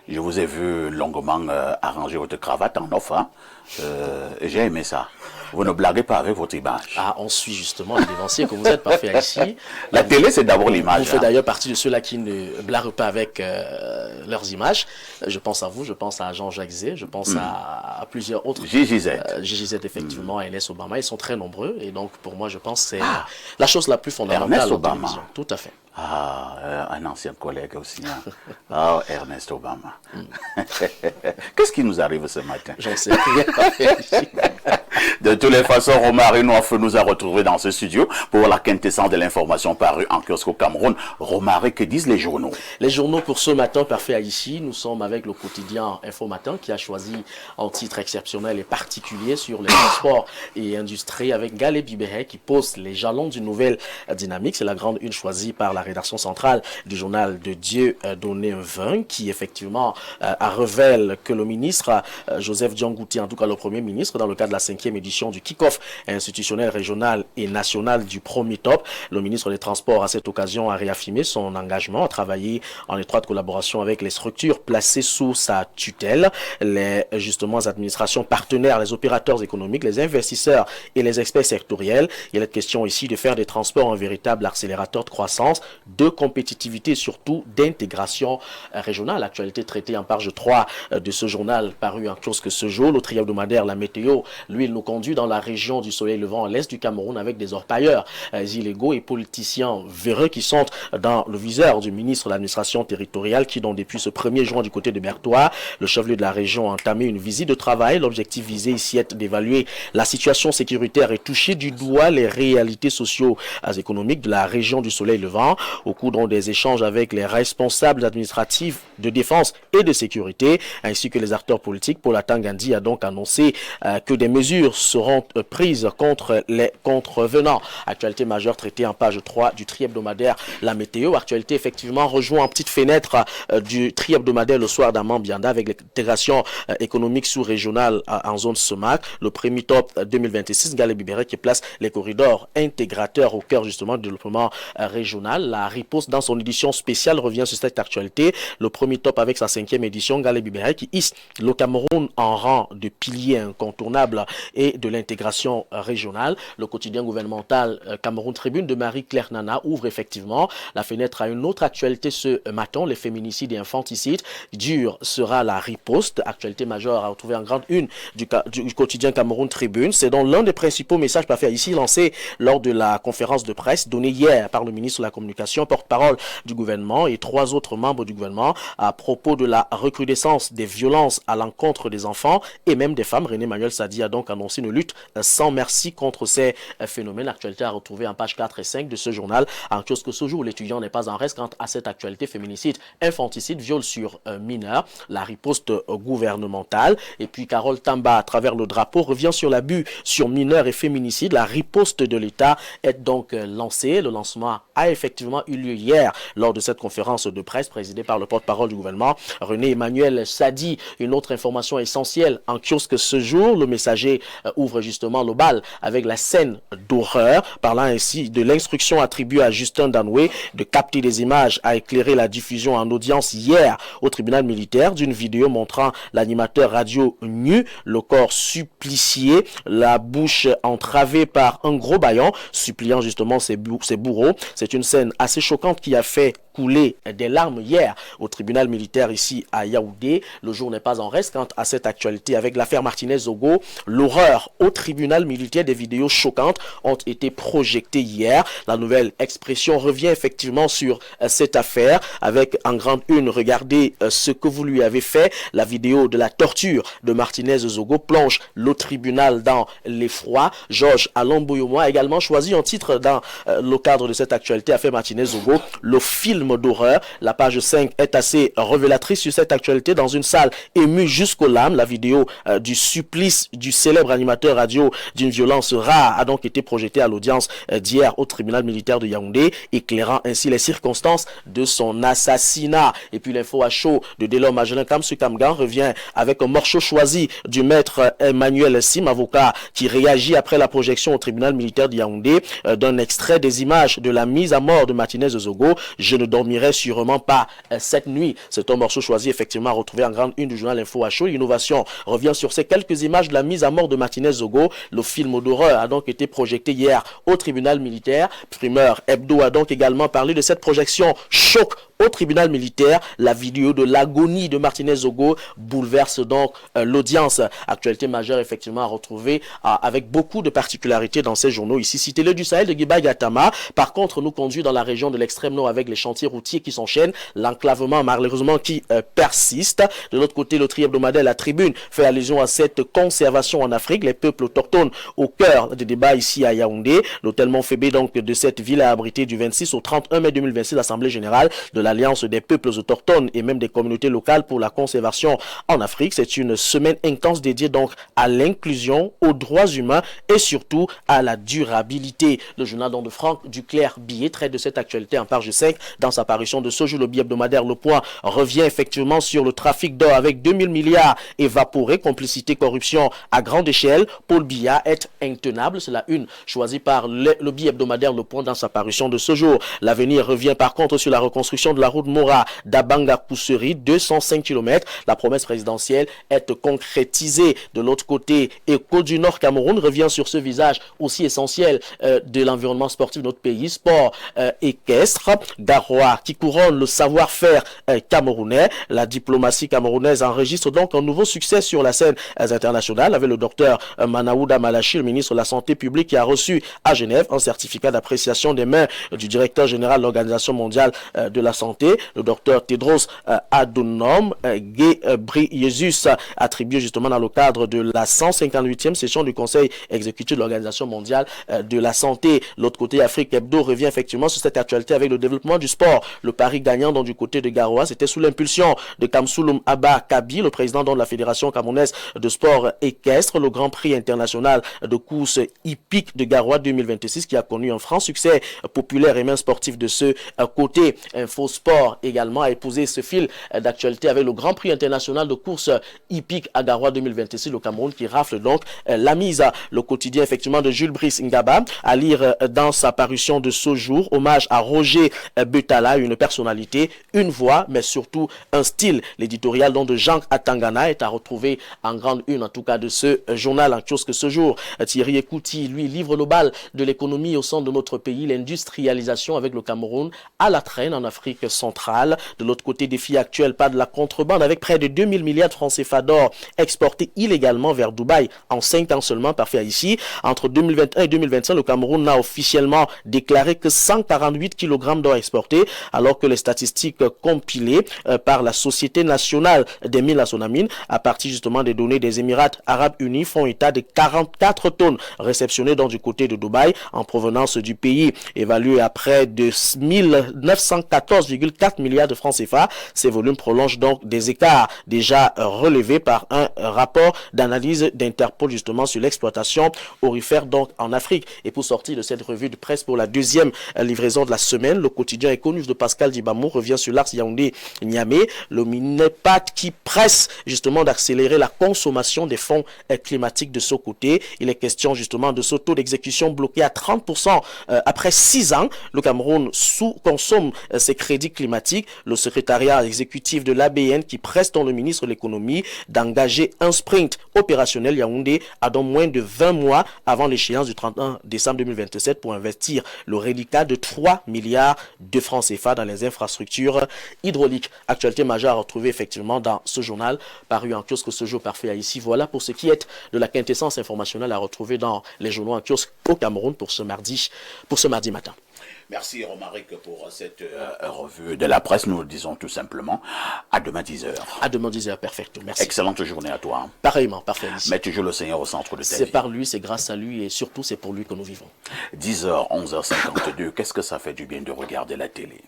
Je vous ai vu longuement arranger votre cravate en off. Hein? J'ai aimé ça. Vous ne blaguez pas avec votre image. Ah, on suit justement le dévancier que vous êtes parfait ici. La télé, c'est d'abord l'image. Vous faites d'ailleurs partie de ceux-là qui ne blaguent pas avec leurs images. Je pense à vous, je pense à Jean-Jacques Zé, je pense à plusieurs autres. Gigi Z. Gigi Z, effectivement, Ernest Obama. Ils sont très nombreux. Et donc, pour moi, je pense que c'est la chose la plus fondamentale Ernest en Obama. télévision. Tout à fait. Ah, un ancien collègue aussi. Hein. Ah, Ernest Obama. Qu'est-ce qui nous arrive ce matin? J'en sais rien. De toutes les façons, Romary Noif nous a retrouvés dans ce studio pour la quintessence de l'information parue en kiosque au Cameroun. Romary, que disent les journaux? Les journaux pour ce matin, parfait ici. Nous sommes avec le quotidien Info Matin qui a choisi un titre exceptionnel et particulier sur les transports et industries avec Galé Bibéret qui pose les jalons d'une nouvelle dynamique. C'est la grande une choisie par la rédaction centrale du journal de Dieu donné un 20 qui effectivement révèle que le ministre Joseph Diangouti, en tout cas le premier ministre, dans le cadre de la 5e édition du kick-off institutionnel, régional et national du premier top, le ministre des Transports à cette occasion a réaffirmé son engagement à travailler en étroite collaboration avec les structures placées sous sa tutelle, les justement administrations partenaires, les opérateurs économiques, les investisseurs et les experts sectoriels. Il est question ici de faire des transports un véritable accélérateur de croissance, de compétitivité et surtout d'intégration régionale. L'actualité traitée en page 3 de ce journal paru en kiosque ce jour. Le triangle hebdomadaire La Météo, lui, il nous conduit dans la région du soleil levant à l'est du Cameroun avec des orpailleurs illégaux et politiciens véreux qui sont dans le viseur du ministre de l'administration territoriale qui, donc, depuis ce 1er juin du côté de Bertois, le chef-lieu de la région a entamé une visite de travail. L'objectif visé ici est d'évaluer la situation sécuritaire et toucher du doigt les réalités socio-économiques de la région du soleil levant au cours des échanges avec les responsables administratifs de défense et de sécurité ainsi que les acteurs politiques. Paul Atangandi a donc annoncé que des mesures seront prises contre les contrevenants. Actualité majeure traitée en page 3 du tri-hebdomadaire La Météo. Actualité effectivement rejoint en petite fenêtre du tri-hebdomadaire Le Soir d'Amman Bianda avec l'intégration économique sous-régionale en zone SEMAC. Le premier top 2026, Galé Bibéret qui place les corridors intégrateurs au cœur justement du développement régional. La riposte dans son édition spéciale revient sur cette actualité. Le premier top avec sa 5e édition, Galé Bibéret qui hisse le Cameroun en rang de pilier incontournable et de l'intégration régionale. Le quotidien gouvernemental Cameroun Tribune de Marie-Claire Nana ouvre effectivement la fenêtre à une autre actualité ce matin, les féminicides et infanticides. Dure sera la riposte. Actualité majeure à retrouver en grande une du quotidien Cameroun Tribune. C'est donc l'un des principaux messages parfaits ici lancé lors de la conférence de presse donnée hier par le ministre de la Communication, porte-parole du gouvernement et 3 autres membres du gouvernement à propos de la recrudescence des violences à l'encontre des enfants et même des femmes. René Manuel Sadi a donc annoncé une lutte sans merci contre ces phénomènes. Actualité à retrouver en page 4 et 5 de ce journal. En kiosque ce jour, l'étudiant n'est pas en reste quant à cette actualité féminicide, infanticide, viol sur mineurs, la riposte gouvernementale. Et puis Carole Tamba, à travers le drapeau, revient sur l'abus sur mineurs et féminicide. La riposte de l'État est donc lancée. Le lancement a effectivement eu lieu hier lors de cette conférence de presse présidée par le porte-parole du gouvernement, René Emmanuel Sadi. Une autre information essentielle en kiosque ce jour, le messager ouvre justement le bal avec la scène d'horreur, parlant ainsi de l'instruction attribuée à Justin Danoué de capter des images à éclairer la diffusion en audience hier au tribunal militaire d'une vidéo montrant l'animateur radio nu, le corps supplicié, la bouche entravée par un gros bâillon, suppliant justement ses bourreaux. C'est une scène assez choquante qui a fait couler des larmes hier au tribunal militaire ici à Yaoundé. Le jour n'est pas en reste quant à cette actualité avec l'affaire Martinez-Zogo. L'horreur au tribunal militaire, des vidéos choquantes ont été projetées hier. La nouvelle expression revient effectivement sur cette affaire avec en grande une, regardez ce que vous lui avez fait. La vidéo de la torture de Martinez-Zogo plonge le tribunal dans l'effroi. Georges Alomboyomo a également choisi un titre dans le cadre de cette actualité, affaire Martinez-Zogo, le film d'horreur. La page 5 est assez révélatrice sur cette actualité. Dans une salle émue jusqu'aux larmes, la vidéo du supplice du célèbre animateur radio d'une violence rare a donc été projetée à l'audience d'hier au tribunal militaire de Yaoundé, éclairant ainsi les circonstances de son assassinat. Et puis l'info à chaud de Delors Magellan Kamsu Kamgan revient avec un morceau choisi du maître Emmanuel Sim, avocat, qui réagit après la projection au tribunal militaire de Yaoundé d'un extrait des images de la mise à mort de Martinez-Zogo. Je ne dormirait sûrement pas cette nuit. C'est un morceau choisi effectivement à retrouver en grande une du journal Info à chaud. L'innovation revient sur ces quelques images de la mise à mort de Martinez Zogo. Le film d'horreur a donc été projeté hier au tribunal militaire. Primeur Hebdo a donc également parlé de cette projection choc au tribunal militaire. La vidéo de l'agonie de Martinez Zogo bouleverse donc l'audience. Actualité majeure effectivement à retrouver avec beaucoup de particularités dans ces journaux. Ici, cité le du Sahel de Guiba Gatama. Par contre, nous conduit dans la région de l'extrême nord avec les chantiers routiers qui s'enchaînent. L'enclavement malheureusement qui persiste. De l'autre côté, le tri-hebdomadaire La Tribune fait allusion à cette conservation en Afrique. Les peuples autochtones au cœur des débats ici à Yaoundé. L'hôtel Montfébé donc de cette ville a abrité du 26 au 31 mai 2026 l'Assemblée générale de l'Alliance des peuples autochtones et même des communautés locales pour la conservation en Afrique. C'est une semaine intense dédiée donc à l'inclusion, aux droits humains et surtout à la durabilité. Le journal donc de Franck Duclerc-Billet traite de cette actualité en page 5 dans sa parution de ce jour. Le billet hebdomadaire Le Point revient effectivement sur le trafic d'or avec 2000 milliards évaporés, complicité, corruption à grande échelle. Paul Biya est intenable. C'est la une choisie par le billet hebdomadaire Le Point dans sa parution de ce jour. L'avenir revient par contre sur la reconstruction de la route Mora d'Abanga-Koussery, 205 km. La promesse présidentielle est concrétisée. De l'autre côté, Écho du Nord Cameroun revient sur ce visage aussi essentiel de l'environnement sportif de notre pays, sport équestre. Garoua qui couronne le savoir-faire camerounais. La diplomatie camerounaise enregistre donc un nouveau succès sur la scène internationale avec le docteur Manaouda Malachi, le ministre de la Santé publique, qui a reçu à Genève un certificat d'appréciation des mains du directeur général de l'Organisation mondiale de la santé, le docteur Tedros Adhanom Ghebreyesus, attribué justement dans le cadre de la 158e session du Conseil exécutif de l'Organisation mondiale de la santé. L'autre côté, Afrique Hebdo revient effectivement sur cette actualité avec le développement du sport. Le pari gagnant donc du côté de Garoua, c'était sous l'impulsion de Kamsoulou Abba Kabi, le président donc de la Fédération camerounaise de sport équestre, le Grand Prix international de course hippique de Garoua 2026 qui a connu un franc succès populaire et même sportif de ce côté. Info Sport également a épousé ce fil d'actualité avec le Grand Prix international de course hippique à Garoua 2026, le Cameroun qui rafle donc la mise. Le quotidien effectivement de Jules Brice Ngaba à lire dans sa parution de ce jour, hommage à Roger Betala, une personnalité, une voix, mais surtout un style. L'éditorial donc de Jean Atangana est à retrouver en grande une en tout cas de ce journal en kiosque ce jour. Thierry Ekouti lui livre le bal de l'économie au centre de notre pays, l'industrialisation avec le Cameroun à la traîne en Afrique centrale. De l'autre côté, défi actuel, pas de la contrebande avec près de 2000 milliards de francs CFA d'or exportés illégalement vers Dubaï en 5 ans seulement, parfait ici. Entre 2021 et 2025, le Cameroun n'a officiellement déclaré que 148 kg d'or exportés, alors que les statistiques compilées par la Société nationale des mines, la Sonamine, à partir justement des données des Émirats arabes unis, font état de 44 tonnes réceptionnées donc du côté de Dubaï en provenance du pays, évalué à près de 1914,4 milliards de francs CFA. Ces volumes prolongent donc des écarts déjà relevés par un rapport d'analyse d'Interpol justement sur l'exploitation aurifère donc en Afrique. Et pour sortir de cette revue de presse pour la deuxième livraison de la semaine, le quotidien Econews de Pascal Dibamou revient sur l'axe Yaoundé-Niamey, le MINEPAD qui presse justement d'accélérer la consommation des fonds climatiques de ce côté. Il est question justement de ce taux d'exécution bloqué à 30% après 6 ans. Le Cameroun sous-consomme ses crédits climatiques. Le secrétariat exécutif de l'ABN qui presse dans le ministre de l'économie d'engager un sprint opérationnel Yaoundé à dans moins de 20 mois avant l'échéance du 31 décembre 2027 pour investir le reliquat de 3 milliards de francs CFA dans les infrastructures hydrauliques. Actualité majeure à retrouver effectivement dans ce journal paru en kiosque ce jour parfait à ici. Voilà pour ce qui est de la quintessence informationnelle à retrouver dans les journaux en kiosque au Cameroun pour ce mardi matin. Merci Romaric pour cette revue de la presse. Nous disons tout simplement à demain 10h. À demain 10h, perfect. Merci. Excellente journée à toi. Pareillement, parfait. Mets toujours le Seigneur au centre de ta vie. C'est par lui, c'est grâce à lui et surtout c'est pour lui que nous vivons. 10h, 11h52, qu'est-ce que ça fait du bien de regarder la télé?